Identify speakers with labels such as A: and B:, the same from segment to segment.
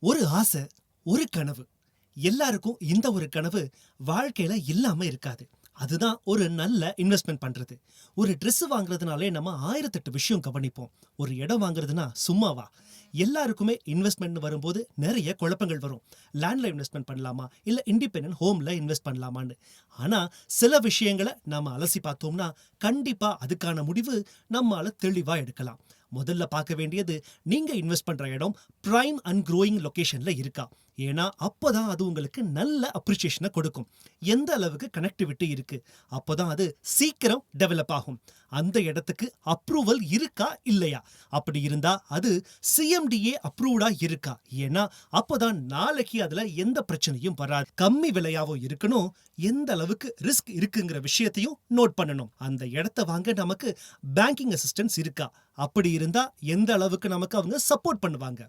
A: ஒரு ஆசை, ஒரு கனவு. எல்லாருக்கும் இந்த ஒரு கனவு வாழ்க்கையில இல்லாம இருக்காது. அதுதான் ஒரு நல்ல இன்வெஸ்ட்மென்ட் பண்றது. ஒரு Dress வாங்குறதுனாலே நம்ம 1008 விஷயம் கவனிப்போம். ஒரு இடம் வாங்குறதுனா சும்மாவா? எல்லாருக்குமே இன்வெஸ்ட்மென்ட்னு வரும்போது நெறைய குழப்பங்கள் வரும். லேண்ட்ல இன்வெஸ்ட்மென்ட் பண்ணலாமா? இல்ல இண்டிபெண்டன்ட் ஹோம்ல இன்வெஸ்ட் பண்ணலாமான்னு. ஆனா சில விஷயங்கள நாம அலசி பார்த்தோம்னா, கண்டிப்பா அதுக்கான முடிவு நம்மால தெளிவா எடுக்கலாம். முதல்ல பார்க்க வேண்டியது, நீங்க இன்வெஸ்ட் பண்ற இடம் பிரைம் அண்ட் குரோயிங் லொகேஷன்ல இருக்கா? ஏன்னா அப்பதான் அது உங்களுக்கு நல்ல அப்ரிசியேஷன கொடுக்கும். எந்த அளவுக்கு கனெக்டிவிட்டி இருக்கு? அப்பதான் அது சீக்கிரம் டெவலப் ஆகும். அந்த இடத்துக்கு அப்ரூவல் இருக்கா இல்லையா? அப்படி இருந்தா அது சிஎம்டிஏ அப்ரூவ்டா இருக்கா? ஏன்னா அப்பதான் நாளைக்கு அதுல எந்த பிரச்சனையும் வராது. கம்மி விலையாவும் இருக்கணும். எந்த அளவுக்கு ரிஸ்க் இருக்குங்கிற விஷயத்தையும் நோட் பண்ணணும். அந்த இடத்த வாங்க நமக்கு பேங்கிங் அசிஸ்டன்ஸ் இருக்கா? அப்படி இருந்தா எந்த அளவுக்கு நமக்கு அவங்க சப்போர்ட் பண்ணுவாங்க?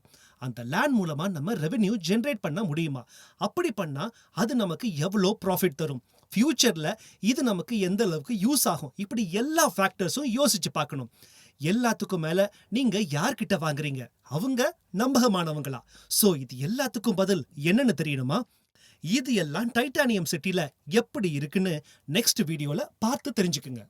A: அந்த லேண்ட் மூலமா நம்ம ரெவென்யூ ஜெனரேட் பண்ண முடியுமா? அப்படி பண்ணா அது நமக்கு எவ்வளோ ப்ராஃபிட் தரும்? ஃபியூச்சர்ல இது நமக்கு எந்த அளவுக்கு யூஸ் ஆகும்? இப்படி எல்லா ஃபேக்டர்ஸும் யோசிச்சு பார்க்கணும். எல்லாத்துக்கும் மேல நீங்க யார்கிட்ட வாங்குறீங்க? அவங்க நம்பகமானவங்களா? சோ இது எல்லாத்துக்கும் பதில் என்னன்னு தெரியணுமா? இது எல்லாம் டைட்டானியம் சிட்டில எப்படி இருக்குன்னு நெக்ஸ்ட் வீடியோல பார்த்து தெரிஞ்சுக்குங்க.